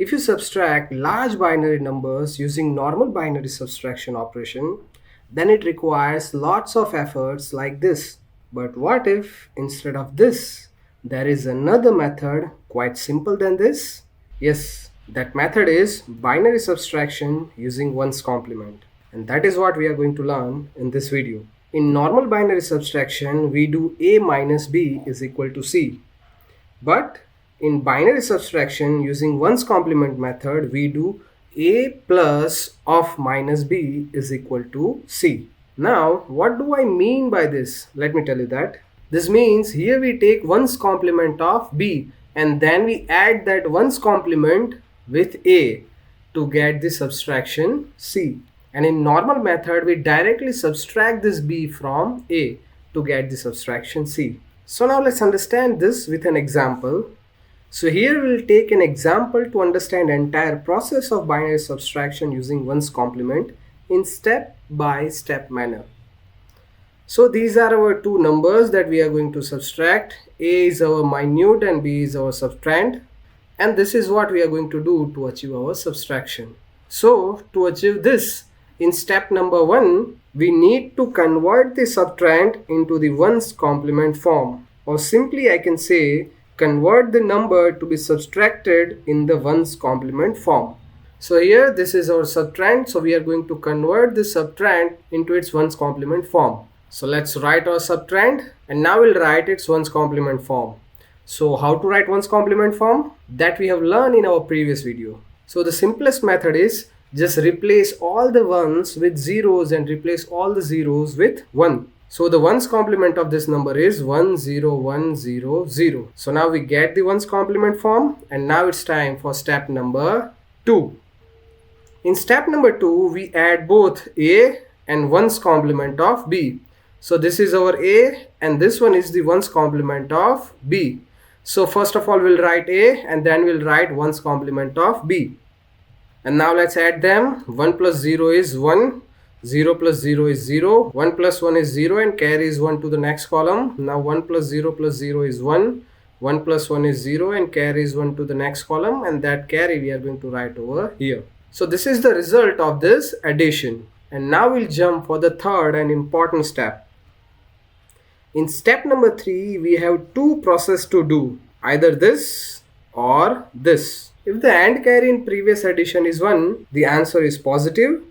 If you subtract large binary numbers using normal binary subtraction operation, then it requires lots of efforts like this. But what if instead of this, there is another method quite simple than this? Yes, that method is binary subtraction using 1's complement. And that is what we are going to learn in this video. In normal binary subtraction, we do a minus b is equal to c. But in binary subtraction using 1's complement method, we do a plus of minus b is equal to c. Now, what do I mean by this? Let me tell you that. This means here we take 1's complement of b and then we add that 1's complement with a to get the subtraction c. And in normal method, we directly subtract this b from a to get the subtraction c. So now let's understand this with an example. So here we'll take an example to understand the entire process of binary subtraction using 1's complement in step-by-step manner. So these are our two numbers that we are going to subtract. A is our minuend and b is our subtrahend. And this is what we are going to do to achieve our subtraction. So to achieve this, in step number 1, we need to convert the subtrahend into the 1's complement form. Or simply I can say, convert the number to be subtracted in the 1's complement form. So here this is our subtrahend. So we are going to convert the subtrahend into its 1's complement form. So let's write our subtrahend and now we'll write its 1's complement form. So how to write 1's complement form? That we have learned in our previous video. So the simplest method is just replace all the 1's with zeros and replace all the zeros with 1. So the 1's complement of this number is 1 0 1 0 0. So now we get the 1's complement form and now it's time for step number 2. In step number 2, we add both a and 1's complement of b. So this is our a and this one is the 1's complement of b. So first of all we'll write a and then we'll write 1's complement of b. And now let's add them. 1 plus 0 is 1. 0 plus 0 is 0. 1 plus 1 is 0 and carries 1 to the next column. Now 1 plus 0 plus 0 is 1. 1 plus 1 is 0 and carries 1 to the next column, and that carry we are going to write over here. So this is the result of this addition. And now we'll jump for the third and important step. In step number 3, we have two processes to do, either this or this. If the AND carry in previous addition is 1, the answer is positive,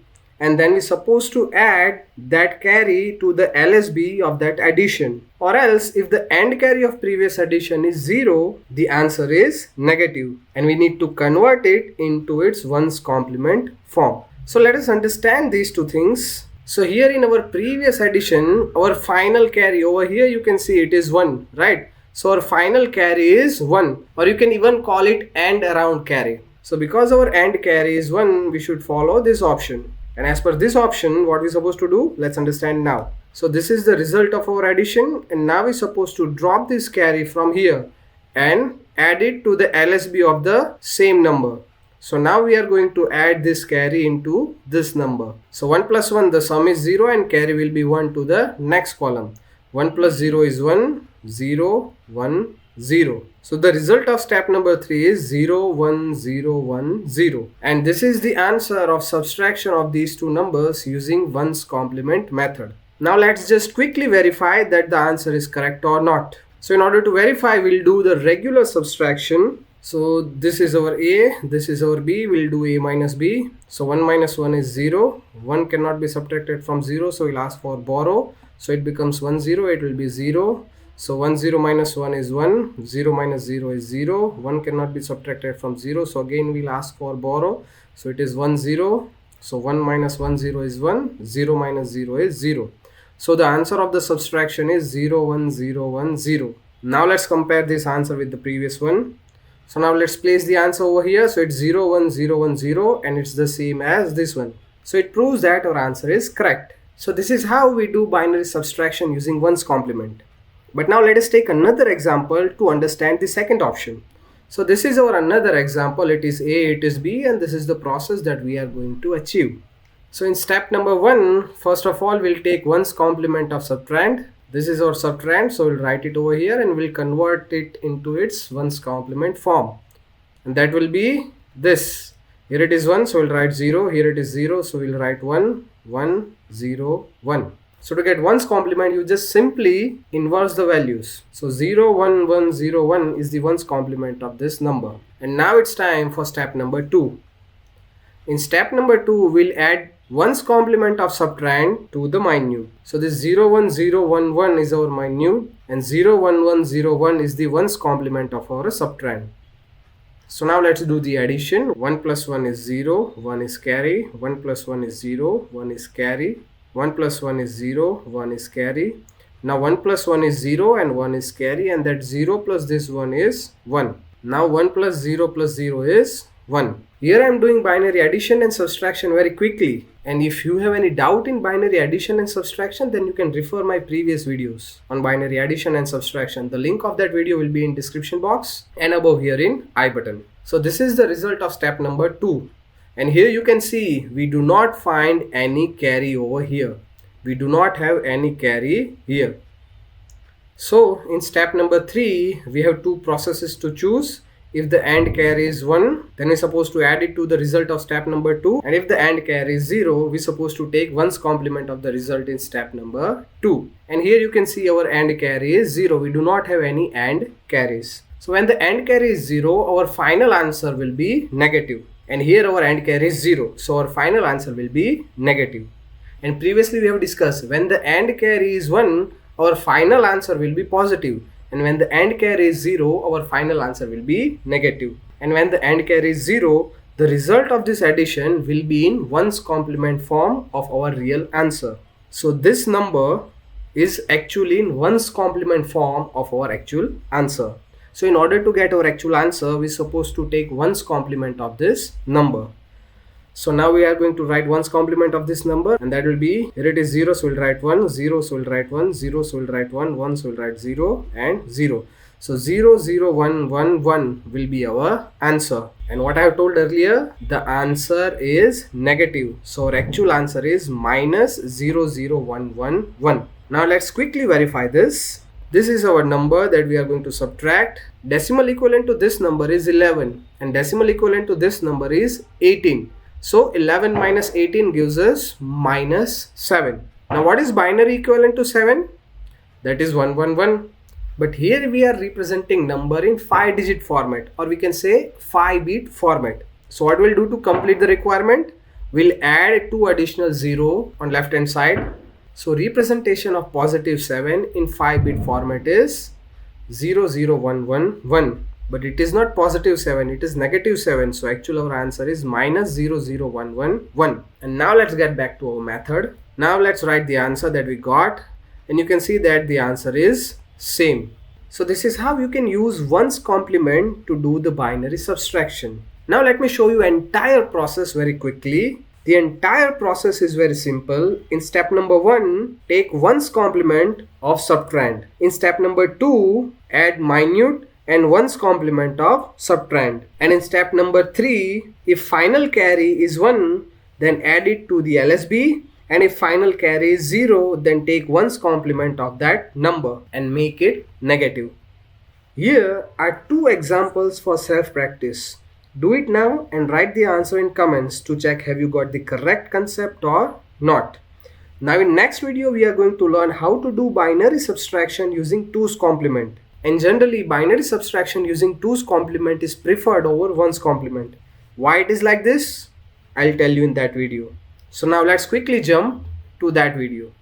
and then we're supposed to add that carry to the LSB of that addition. Or else if the AND carry of previous addition is 0, the answer is negative and we need to convert it into its 1's complement form. So let us understand these two things. So here in our previous addition, our final carry over here you can see it is 1, right? So our final carry is 1, or you can even call it AND around carry. So because our AND carry is 1, we should follow this option. And as per this option, what we're supposed to do, let's understand now. So this is the result of our addition, and now we're supposed to drop this carry from here and add it to the LSB of the same number. So now we are going to add this carry into this number. So 1 plus 1, the sum is 0 and carry will be 1 to the next column. 1 plus 0 is 1, 0, 1, 0. So the result of step number 3 is 0, 1, 0, 1, 0. And this is the answer of subtraction of these two numbers using 1's complement method. Now let's just quickly verify that the answer is correct or not. So in order to verify, we'll do the regular subtraction. So this is our a, this is our b, we'll do a minus b. So 1 minus 1 is 0. 1 cannot be subtracted from 0, so we'll ask for borrow. So it becomes 1 0, it will be 0. So 1 0 minus 1 is 1, 0 minus 0 is 0, 1 cannot be subtracted from 0, so again we'll ask for borrow. So it is 1 0, so 1 minus 1 0 is 1, 0 minus 0 is 0. So the answer of the subtraction is 0 1 0 1 0. Now let's compare this answer with the previous one. So now let's place the answer over here. So it's 0 1 0 1 0 and it's the same as this one. So it proves that our answer is correct. So this is how we do binary subtraction using 1's complement. But now let us take another example to understand the second option. So this is our another example. It is A, it is B, and this is the process that we are going to achieve. So in step number 1, first of all, we'll take 1's complement of subtrahend. This is our subtrahend, so we'll write it over here and we'll convert it into its 1's complement form. And that will be this. Here it is 1, so we'll write 0. Here it is 0, so we'll write 1, 1, 0, 1. So to get 1's complement, you just simply inverse the values. So 0, 1, 1, 0, 1 is the 1's complement of this number. And now it's time for step number 2. In step number 2, we'll add 1's complement of subtrahend to the minuend. So this 0, 1, 0, 1, 1 is our minuend, and 0, 1, 1, 0, 1 is the 1's complement of our subtrahend. So now let's do the addition. 1 plus 1 is 0, 1 is carry, 1 plus 1 is 0, 1 is carry, 1 plus 1 is 0, 1 is carry. Now 1 plus 1 is 0 and 1 is carry, and that 0 plus this 1 is 1. Now 1 plus 0 is 1. Here I am doing binary addition and subtraction very quickly, and if you have any doubt in binary addition and subtraction, then you can refer my previous videos on binary addition and subtraction. The link of that video will be in description box and above here in I button. So this is the result of step number 2, and here you can see we do not find any carry over here. We do not have any carry here. So in step number 3, we have two processes to choose. If the AND carry is 1, then we're supposed to add it to the result of step number 2. And if the AND carry is 0, we're supposed to take 1's complement of the result in step number 2. And here you can see our AND carry is 0. We do not have any AND carries. So when the AND carry is 0, our final answer will be negative. And here our AND carry is 0. So our final answer will be negative. And previously we have discussed, when the AND carry is 1, our final answer will be positive. And when the AND carry is 0, our final answer will be negative. And when the AND carry is 0, the result of this addition will be in 1's complement form of our real answer. So this number is actually in 1's complement form of our actual answer. So in order to get our actual answer, we're supposed to take 1's complement of this number. So now we are going to write 1's complement of this number, and that will be, here it is 0, so we'll write 1, 0, so we'll write 1, 0, so we'll write 1, 1, so we'll write 0 and 0. So 0, 0, 1, 1, 1 will be our answer. And what I have told earlier, the answer is negative. So our actual answer is minus 0, 0, 1, 1, 1. Now let's quickly verify this. This is our number that we are going to subtract. Decimal equivalent to this number is 11, and decimal equivalent to this number is 18. So 11 minus 18 gives us minus 7. Now what is binary equivalent to 7? That is 111. But here we are representing number in 5-digit format, or we can say 5-bit format. So what we'll do to complete the requirement? We'll add 2 additional 0 on left hand side. So representation of positive 7 in 5-bit format is 00111. But it is not positive 7, it is negative 7. So actually our answer is minus 00111. And now let's get back to our method. Now let's write the answer that we got. And you can see that the answer is same. So this is how you can use 1's complement to do the binary subtraction. Now let me show you entire process very quickly. The entire process is very simple. In step number 1, take 1's complement of subtrahend. In step number 2, add minuend and 1's complement of subtrahend. And in step number 3, if final carry is 1, then add it to the LSB, and if final carry is 0, then take 1's complement of that number and make it negative. Here are 2 examples for self-practice. Do it now and write the answer in comments to check have you got the correct concept or not. Now in next video we are going to learn how to do binary subtraction using 2's complement. And generally, binary subtraction using 2's complement is preferred over 1's complement. Why it is like this? I'll tell you in that video. So now let's quickly jump to that video.